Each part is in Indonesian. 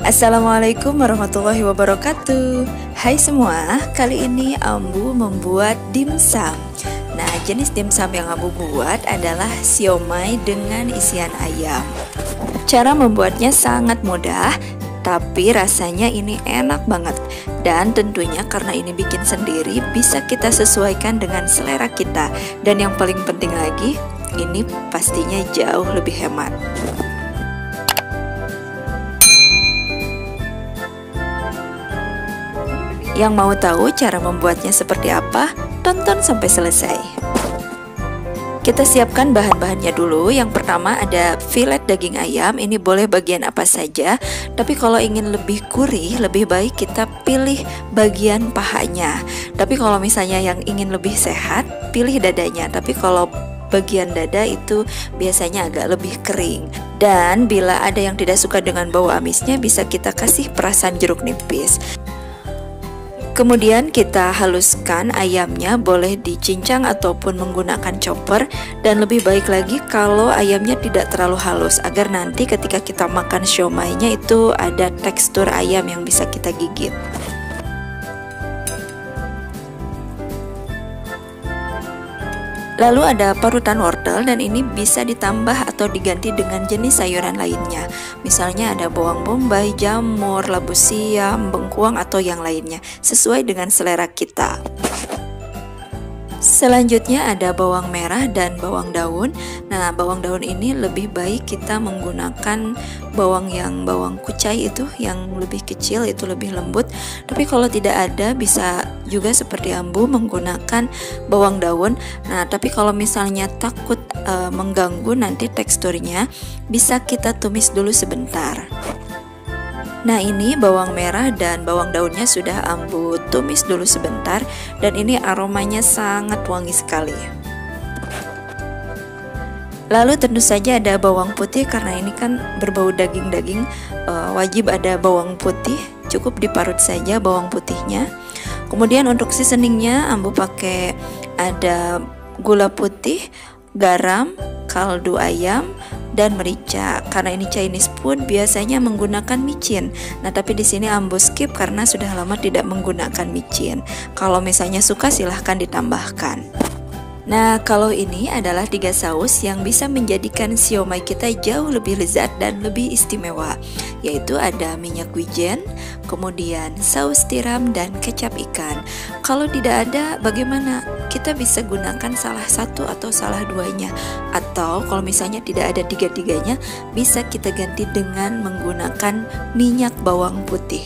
Assalamualaikum warahmatullahi wabarakatuh. Hai semua, kali ini Ambu membuat dimsum. Nah, jenis dimsum yang Ambu buat adalah siomay dengan isian ayam. Cara membuatnya sangat mudah, tapi rasanya ini enak banget. Dan tentunya karena ini bikin sendiri, bisa kita sesuaikan dengan selera kita. Dan yang paling penting lagi, ini pastinya jauh lebih hemat. Yang mau tahu cara membuatnya seperti apa? Tonton sampai selesai. Kita siapkan bahan-bahannya dulu. Yang pertama ada filet daging ayam. Ini boleh bagian apa saja, tapi kalau ingin lebih gurih, lebih baik kita pilih bagian pahanya. Tapi kalau misalnya yang ingin lebih sehat, pilih dadanya. Tapi kalau bagian dada itu biasanya agak lebih kering. Dan bila ada yang tidak suka dengan bau amisnya, bisa kita kasih perasan jeruk nipis. Kemudian kita haluskan ayamnya, boleh dicincang ataupun menggunakan chopper. Dan lebih baik lagi kalau ayamnya tidak terlalu halus, agar nanti ketika kita makan siomaynya itu ada tekstur ayam yang bisa kita gigit. Lalu ada parutan wortel, dan ini bisa ditambah atau diganti dengan jenis sayuran lainnya. Misalnya ada bawang bombay, jamur, labu siam, bengkuang atau yang lainnya, sesuai dengan selera kita. Selanjutnya ada bawang merah dan bawang daun. Nah, bawang daun ini lebih baik kita menggunakan bawang kucai itu, yang lebih kecil, itu lebih lembut. Tapi kalau tidak ada, bisa juga seperti Ambu menggunakan bawang daun. Nah, tapi kalau misalnya takut mengganggu nanti teksturnya, bisa kita tumis dulu sebentar. Nah, ini bawang merah dan bawang daunnya sudah Ambu tumis dulu sebentar, dan ini aromanya sangat wangi sekali. Lalu tentu saja ada bawang putih, karena ini kan berbau daging-daging, wajib ada bawang putih, cukup diparut saja bawang putihnya. Kemudian untuk seasoningnya Ambu pakai ada gula putih, garam, kaldu ayam, dan merica. Karena ini Chinese food, biasanya menggunakan micin. Nah, tapi di sini Ambu skip karena sudah lama tidak menggunakan micin. Kalau misalnya suka, silahkan ditambahkan. Nah, kalau ini adalah 3 saus yang bisa menjadikan siomay kita jauh lebih lezat dan lebih istimewa, yaitu ada minyak wijen, kemudian saus tiram, dan kecap ikan. Kalau tidak ada, bagaimana? Kita bisa gunakan salah satu atau salah duanya, atau kalau misalnya tidak ada tiga-tiganya, bisa kita ganti dengan menggunakan minyak bawang putih.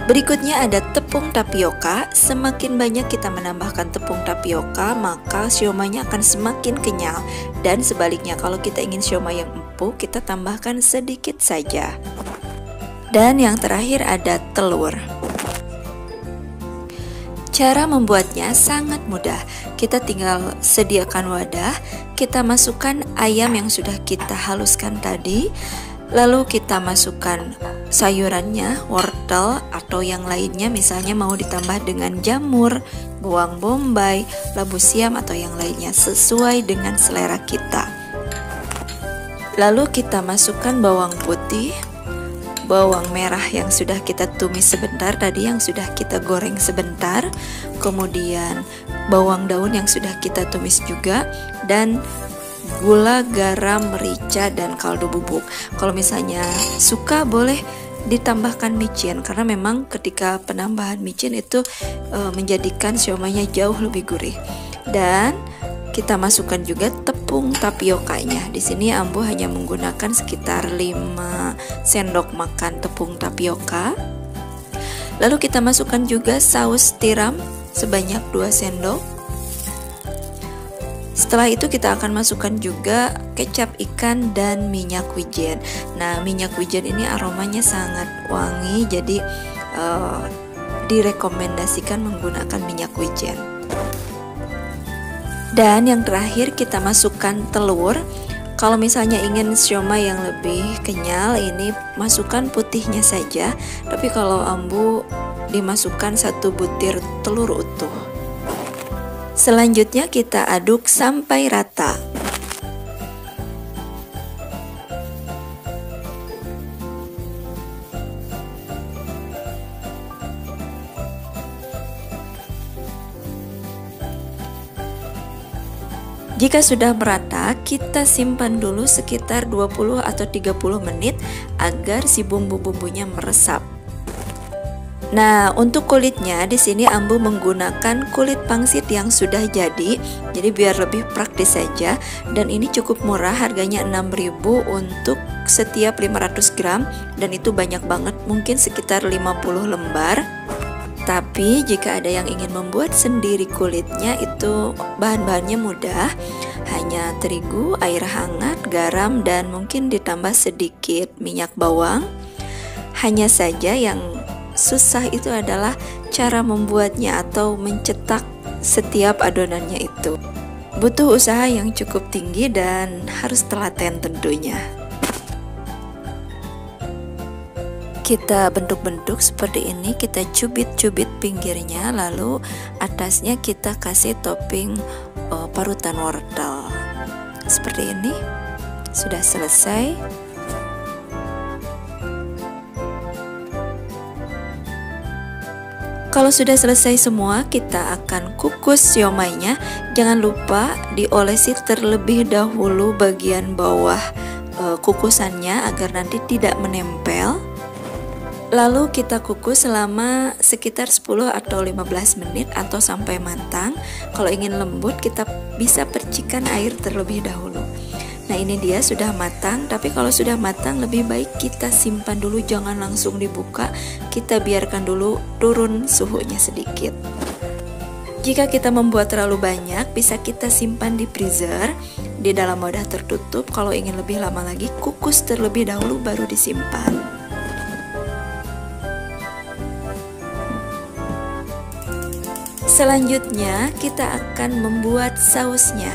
Berikutnya ada tepung tapioka. Semakin banyak kita menambahkan tepung tapioka, maka siomaynya akan semakin kenyal. Dan sebaliknya, kalau kita ingin siomay yang empuk, kita tambahkan sedikit saja. Dan yang terakhir ada telur. Cara membuatnya sangat mudah. Kita tinggal sediakan wadah, kita masukkan ayam yang sudah kita haluskan tadi, lalu kita masukkan sayurannya, wortel atau yang lainnya, misalnya mau ditambah dengan jamur, bawang bombay, labu siam atau yang lainnya, sesuai dengan selera kita. Lalu kita masukkan bawang putih, bawang merah yang sudah kita tumis sebentar tadi, yang sudah kita goreng sebentar, kemudian bawang daun yang sudah kita tumis juga, dan gula, garam, merica, dan kaldu bubuk. Kalau misalnya suka, boleh ditambahkan micin, karena memang ketika penambahan micin itu menjadikan siomaynya jauh lebih gurih. Dan kita masukkan juga tepung tapiokanya. Di sini Ambu hanya menggunakan sekitar 5 sendok makan tepung tapioka. Lalu kita masukkan juga saus tiram sebanyak 2 sendok. Setelah itu kita akan masukkan juga kecap ikan dan minyak wijen. Nah, minyak wijen ini aromanya sangat wangi, jadi direkomendasikan menggunakan minyak wijen. Dan yang terakhir kita masukkan telur. Kalau misalnya ingin siomay yang lebih kenyal, ini masukkan putihnya saja. Tapi kalau Ambu dimasukkan 1 butir telur utuh. Selanjutnya kita aduk sampai rata. Jika sudah merata, kita simpan dulu sekitar 20 atau 30 menit agar si bumbu-bumbunya meresap. Nah, untuk kulitnya di sini Ambu menggunakan kulit pangsit yang sudah jadi biar lebih praktis saja, dan ini cukup murah, harganya 6.000 untuk setiap 500 gram dan itu banyak banget, mungkin sekitar 50 lembar. Tapi jika ada yang ingin membuat sendiri kulitnya, itu bahan-bahannya mudah, hanya terigu, air hangat, garam, dan mungkin ditambah sedikit minyak bawang. Hanya saja yang susah itu adalah cara membuatnya atau mencetak setiap adonannya itu. Butuh usaha yang cukup tinggi dan harus telaten tentunya. Kita bentuk-bentuk seperti ini, kita cubit-cubit pinggirnya, lalu atasnya kita kasih topping parutan wortel. Seperti ini. Sudah selesai. Kalau sudah selesai semua, kita akan kukus siomainya. Jangan lupa diolesi terlebih dahulu bagian bawah kukusannya agar nanti tidak menempel. Lalu kita kukus selama sekitar 10 atau 15 menit atau sampai matang. Kalau ingin lembut, kita bisa percikan air terlebih dahulu. Nah, ini dia sudah matang, tapi kalau sudah matang lebih baik kita simpan dulu, jangan langsung dibuka. Kita biarkan dulu turun suhunya sedikit. Jika kita membuat terlalu banyak, bisa kita simpan di freezer di dalam wadah tertutup. Kalau ingin lebih lama lagi, kukus terlebih dahulu baru disimpan. Selanjutnya kita akan membuat sausnya.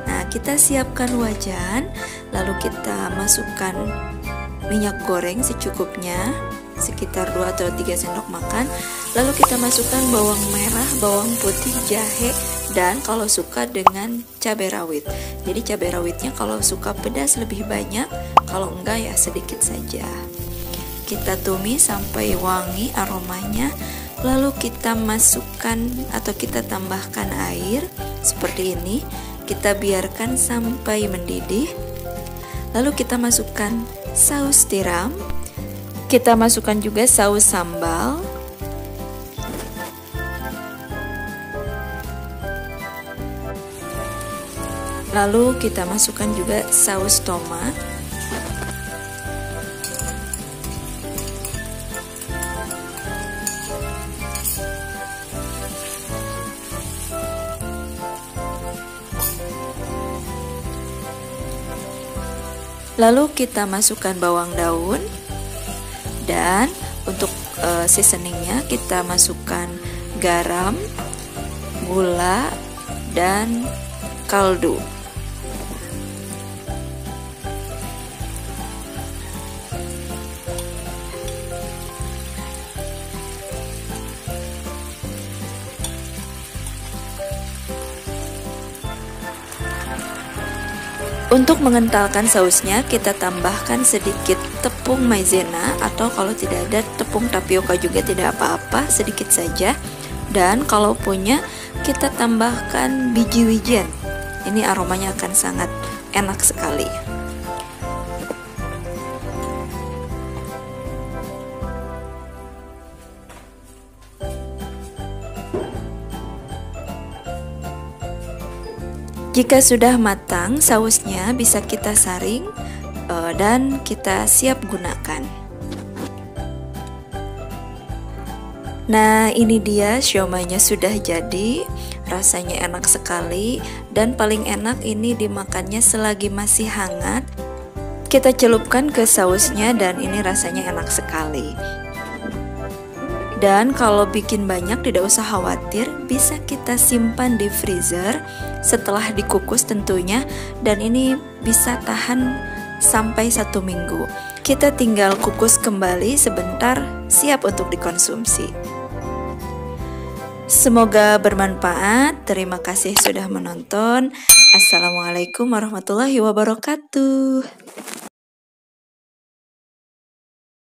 Nah, kita siapkan wajan, lalu kita masukkan minyak goreng secukupnya, sekitar 2 atau 3 sendok makan. Lalu kita masukkan bawang merah, bawang putih, jahe, dan kalau suka dengan cabai rawit. Jadi cabai rawitnya kalau suka pedas lebih banyak, kalau enggak ya sedikit saja. Kita tumis sampai wangi aromanya. Lalu kita masukkan atau kita tambahkan air seperti ini. Kita biarkan sampai mendidih. Lalu kita masukkan saus tiram. Kita masukkan juga saus sambal. Lalu kita masukkan juga saus tomat. Lalu kita masukkan bawang daun, dan untuk seasoningnya kita masukkan garam, gula, dan kaldu. Untuk mengentalkan sausnya, kita tambahkan sedikit tepung maizena, atau kalau tidak ada tepung tapioka juga tidak apa-apa, sedikit saja. Dan kalau punya, kita tambahkan biji wijen. Ini aromanya akan sangat enak sekali. Jika sudah matang sausnya, bisa kita saring dan kita siap gunakan. Nah, ini dia siomainya sudah jadi. Rasanya enak sekali, dan paling enak ini dimakannya selagi masih hangat. Kita celupkan ke sausnya dan ini rasanya enak sekali. Dan kalau bikin banyak tidak usah khawatir, bisa kita simpan di freezer setelah dikukus tentunya, dan ini bisa tahan sampai 1 minggu. Kita tinggal kukus kembali sebentar, siap untuk dikonsumsi. Semoga bermanfaat. Terima kasih sudah menonton. Assalamualaikum warahmatullahi wabarakatuh.